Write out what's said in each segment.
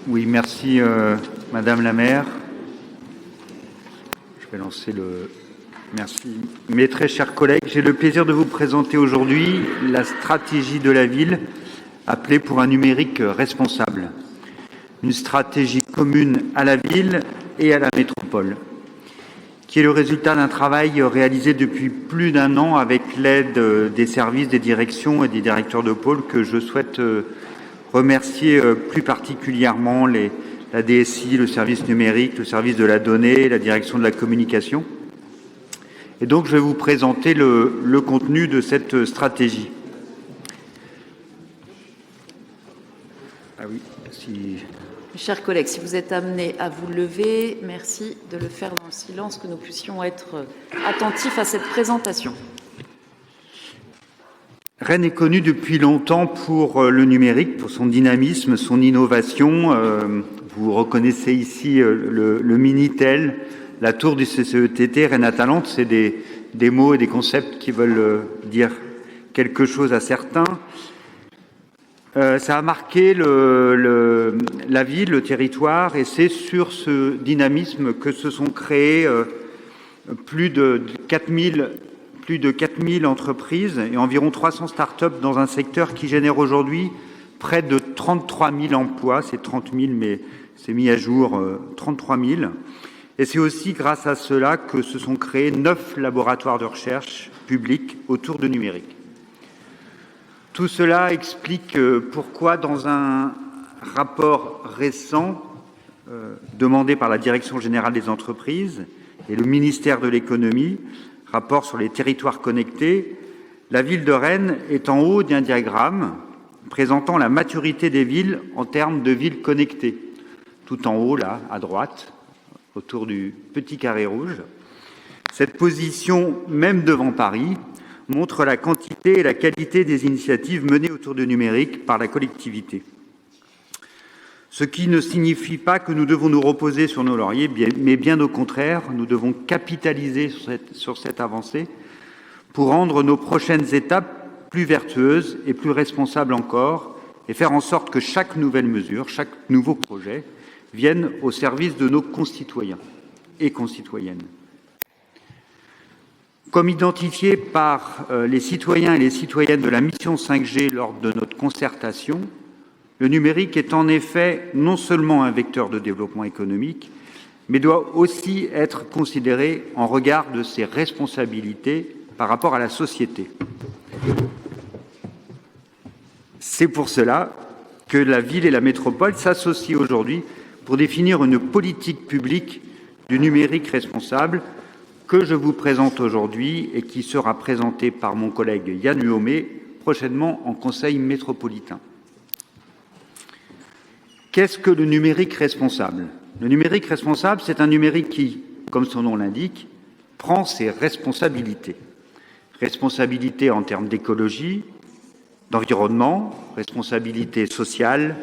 Oui, merci Madame la maire. Je vais lancer le... Merci. Mes très chers collègues, j'ai le plaisir de vous présenter aujourd'hui la stratégie de la ville appelée pour un numérique responsable. Une stratégie commune à la ville et à la métropole, qui est le résultat d'un travail réalisé depuis plus d'un an avec l'aide des services, des directions et des directeurs de pôle que je souhaite remercier plus particulièrement la DSI, le service numérique, le service de la donnée, la direction de la communication. Et donc, je vais vous présenter le contenu de cette stratégie. Ah oui, si... Chers collègues, si vous êtes amenés à vous lever, merci de le faire dans le silence, que nous puissions être attentifs à cette présentation. Rennes est connue depuis longtemps pour le numérique, pour son dynamisme, son innovation. Vous reconnaissez ici le Minitel, la tour du CCETT, Rennes Atalante. C'est des mots et des concepts qui veulent dire quelque chose à certains. Ça a marqué la ville, le territoire, et c'est sur ce dynamisme que se sont créées plus de 4000 entreprises et environ 300 start-up dans un secteur qui génère aujourd'hui près de 33 000 emplois. C'est 30 000, mais c'est mis à jour 33 000. Et c'est aussi grâce à cela que se sont créés 9 laboratoires de recherche publics autour du numérique. Tout cela explique pourquoi, dans un rapport récent demandé par la Direction générale des entreprises et le ministère de l'économie, rapport sur les territoires connectés, la ville de Rennes est en haut d'un diagramme présentant la maturité des villes en termes de villes connectées. Tout en haut, là, à droite, autour du petit carré rouge. Cette position, même devant Paris, montre la quantité et la qualité des initiatives menées autour du numérique par la collectivité. Ce qui ne signifie pas que nous devons nous reposer sur nos lauriers, mais bien au contraire, nous devons capitaliser sur cette avancée pour rendre nos prochaines étapes plus vertueuses et plus responsables encore, et faire en sorte que chaque nouvelle mesure, chaque nouveau projet vienne au service de nos concitoyens et concitoyennes. Comme identifié par les citoyens et les citoyennes de la mission 5G lors de notre concertation, le numérique est en effet non seulement un vecteur de développement économique, mais doit aussi être considéré en regard de ses responsabilités par rapport à la société. C'est pour cela que la ville et la métropole s'associent aujourd'hui pour définir une politique publique du numérique responsable que je vous présente aujourd'hui et qui sera présentée par mon collègue Yann Huomé prochainement en Conseil métropolitain. Qu'est-ce que le numérique responsable? Le numérique responsable, c'est un numérique qui, comme son nom l'indique, prend ses responsabilités. Responsabilité en termes d'écologie, d'environnement, responsabilité sociale,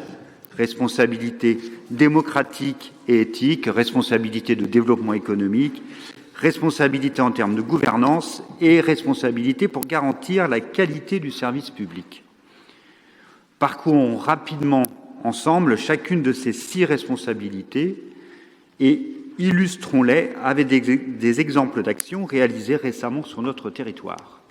responsabilité démocratique et éthique, responsabilité de développement économique, responsabilité en termes de gouvernance et responsabilité pour garantir la qualité du service public. Parcourons rapidement ensemble chacune de ces 6 responsabilités et illustrons-les avec des exemples d'actions réalisées récemment sur notre territoire.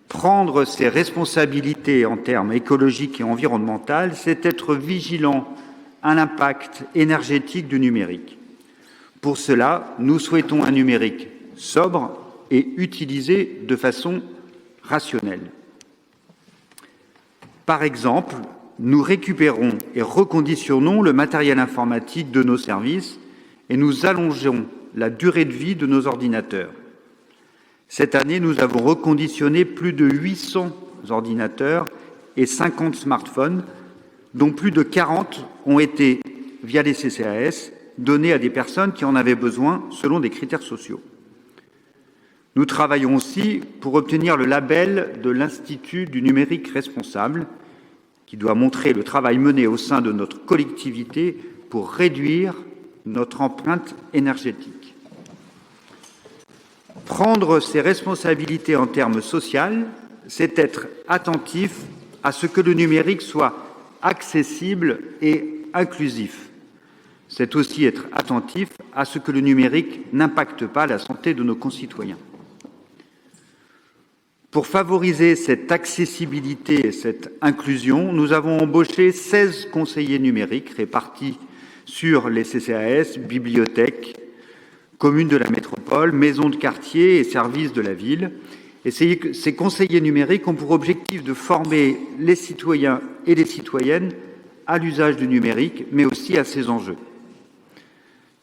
Prendre ses responsabilités en termes écologiques et environnementaux, c'est être vigilant à l'impact énergétique du numérique. Pour cela, nous souhaitons un numérique sobre et utilisé de façon rationnelle. Par exemple, nous récupérons et reconditionnons le matériel informatique de nos services et nous allongeons la durée de vie de nos ordinateurs. Cette année, nous avons reconditionné plus de 800 ordinateurs et 50 smartphones, dont plus de 40 ont été, via les CCAS, donnés à des personnes qui en avaient besoin selon des critères sociaux. Nous travaillons aussi pour obtenir le label de l'Institut du numérique responsable, qui doit montrer le travail mené au sein de notre collectivité pour réduire notre empreinte énergétique. Prendre ses responsabilités en termes sociaux, c'est être attentif à ce que le numérique soit accessible et inclusif. C'est aussi être attentif à ce que le numérique n'impacte pas la santé de nos concitoyens. Pour favoriser cette accessibilité et cette inclusion, nous avons embauché 16 conseillers numériques répartis sur les CCAS, bibliothèques, communes de la métropole, maisons de quartier et services de la ville. Et ces conseillers numériques ont pour objectif de former les citoyens et les citoyennes à l'usage du numérique, mais aussi à ses enjeux.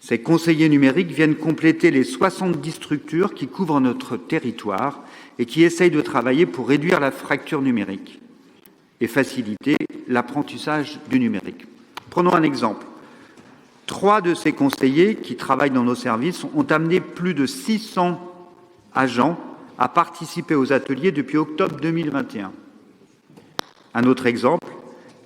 Ces conseillers numériques viennent compléter les 70 structures qui couvrent notre territoire et qui essayent de travailler pour réduire la fracture numérique et faciliter l'apprentissage du numérique. Prenons un exemple. 3 de ces conseillers qui travaillent dans nos services ont amené plus de 600 agents à participer aux ateliers depuis octobre 2021. Un autre exemple,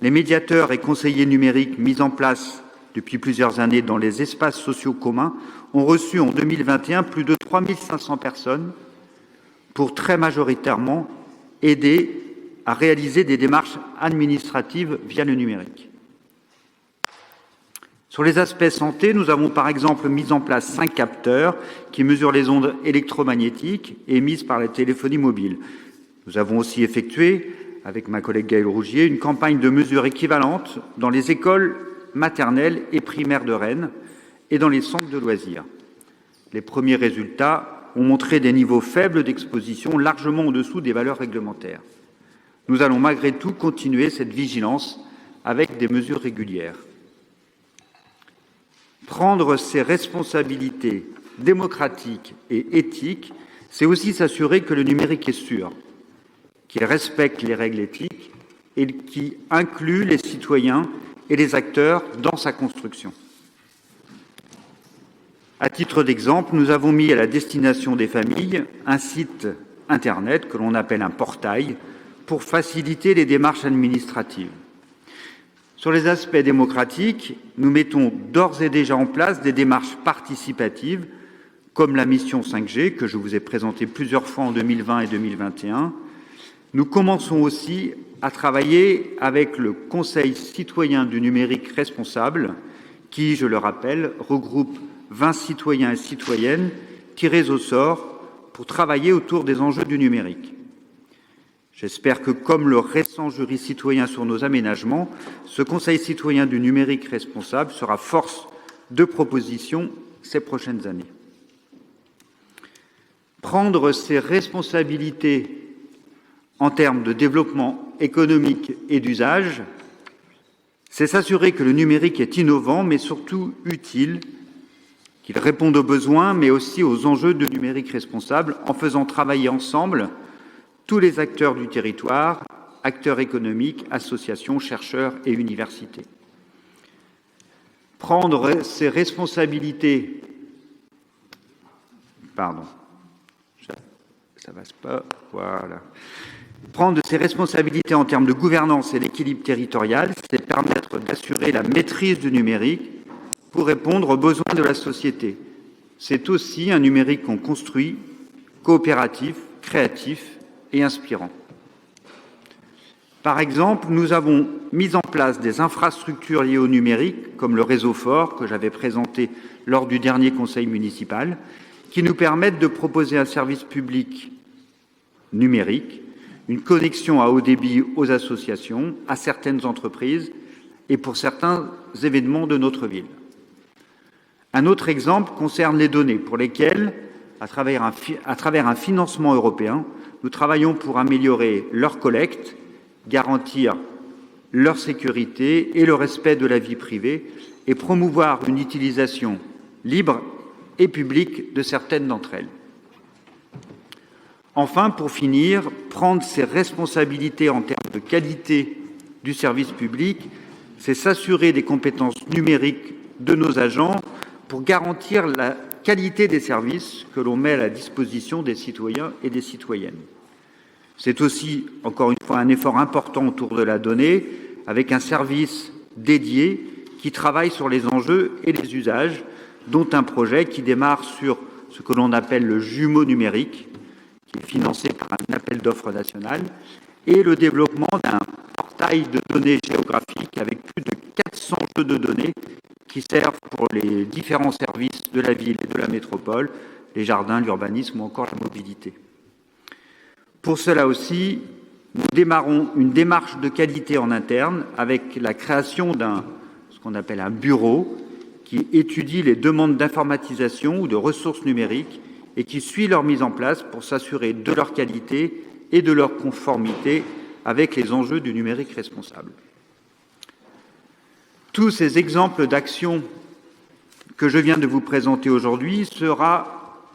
les médiateurs et conseillers numériques mis en place depuis plusieurs années dans les espaces sociaux communs ont reçu en 2021 plus de 3500 personnes pour très majoritairement aider à réaliser des démarches administratives via le numérique. Sur les aspects santé, nous avons par exemple mis en place 5 capteurs qui mesurent les ondes électromagnétiques émises par la téléphonie mobile. Nous avons aussi effectué, avec ma collègue Gaëlle Rougier, une campagne de mesures équivalentes dans les écoles maternelles et primaires de Rennes et dans les centres de loisirs. Les premiers résultats ont montré des niveaux faibles d'exposition largement au-dessous des valeurs réglementaires. Nous allons malgré tout continuer cette vigilance avec des mesures régulières. Prendre ses responsabilités démocratiques et éthiques, c'est aussi s'assurer que le numérique est sûr, qu'il respecte les règles éthiques et qui inclut les citoyens et les acteurs dans sa construction. À titre d'exemple, nous avons mis à la destination des familles un site Internet que l'on appelle un portail pour faciliter les démarches administratives. Sur les aspects démocratiques, nous mettons d'ores et déjà en place des démarches participatives comme la mission 5G que je vous ai présentée plusieurs fois en 2020 et 2021. Nous commençons aussi à travailler avec le Conseil citoyen du numérique responsable qui, je le rappelle, regroupe 20 citoyens et citoyennes tirés au sort pour travailler autour des enjeux du numérique. J'espère que, comme le récent jury citoyen sur nos aménagements, ce Conseil citoyen du numérique responsable sera force de proposition ces prochaines années. Prendre ses responsabilités en termes de développement économique et d'usage, c'est s'assurer que le numérique est innovant, mais surtout utile, qu'il réponde aux besoins, mais aussi aux enjeux de numérique responsable, en faisant travailler ensemble tous les acteurs du territoire, acteurs économiques, associations, chercheurs et universités. Prendre ses responsabilités, Prendre ses responsabilités en termes de gouvernance et d'équilibre territorial, c'est permettre d'assurer la maîtrise du numérique pour répondre aux besoins de la société. C'est aussi un numérique qu'on construit, coopératif, créatif et inspirant. Par exemple, nous avons mis en place des infrastructures liées au numérique, comme le réseau fort que j'avais présenté lors du dernier conseil municipal, qui nous permettent de proposer un service public numérique, une connexion à haut débit aux associations, à certaines entreprises et pour certains événements de notre ville. Un autre exemple concerne les données pour lesquelles, à travers un financement européen, nous travaillons pour améliorer leur collecte, garantir leur sécurité et le respect de la vie privée et promouvoir une utilisation libre et publique de certaines d'entre elles. Enfin, pour finir, prendre ses responsabilités en termes de qualité du service public, c'est s'assurer des compétences numériques de nos agents pour garantir la qualité des services que l'on met à la disposition des citoyens et des citoyennes. C'est aussi, encore une fois, un effort important autour de la donnée, avec un service dédié qui travaille sur les enjeux et les usages, dont un projet qui démarre sur ce que l'on appelle le jumeau numérique, qui est financé par un appel d'offres national, et le développement d'un portail de données géographiques avec plus de 400 jeux de données qui servent pour les différents services de la ville et de la métropole, les jardins, l'urbanisme ou encore la mobilité. Pour cela aussi, nous démarrons une démarche de qualité en interne avec la création ce qu'on appelle un bureau qui étudie les demandes d'informatisation ou de ressources numériques et qui suit leur mise en place pour s'assurer de leur qualité et de leur conformité avec les enjeux du numérique responsable. Tous ces exemples d'actions que je viens de vous présenter aujourd'hui sera,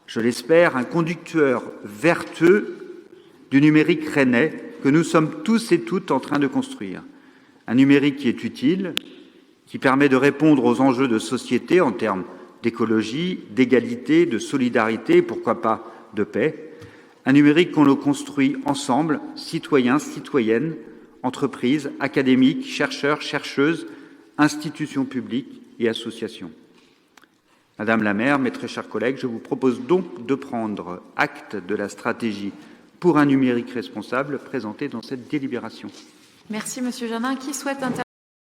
je l'espère, un conducteur vertueux du numérique rennais que nous sommes tous et toutes en train de construire. Un numérique qui est utile, qui permet de répondre aux enjeux de société en termes d'écologie, d'égalité, de solidarité et pourquoi pas de paix. Un numérique qu'on le construit ensemble, citoyens, citoyennes, entreprises, académiques, chercheurs, chercheuses, institutions publiques et associations. Madame la maire, mes très chers collègues, je vous propose donc de prendre acte de la stratégie pour un numérique responsable présentée dans cette délibération. Merci, Monsieur Jardin. Qui souhaite intervenir ?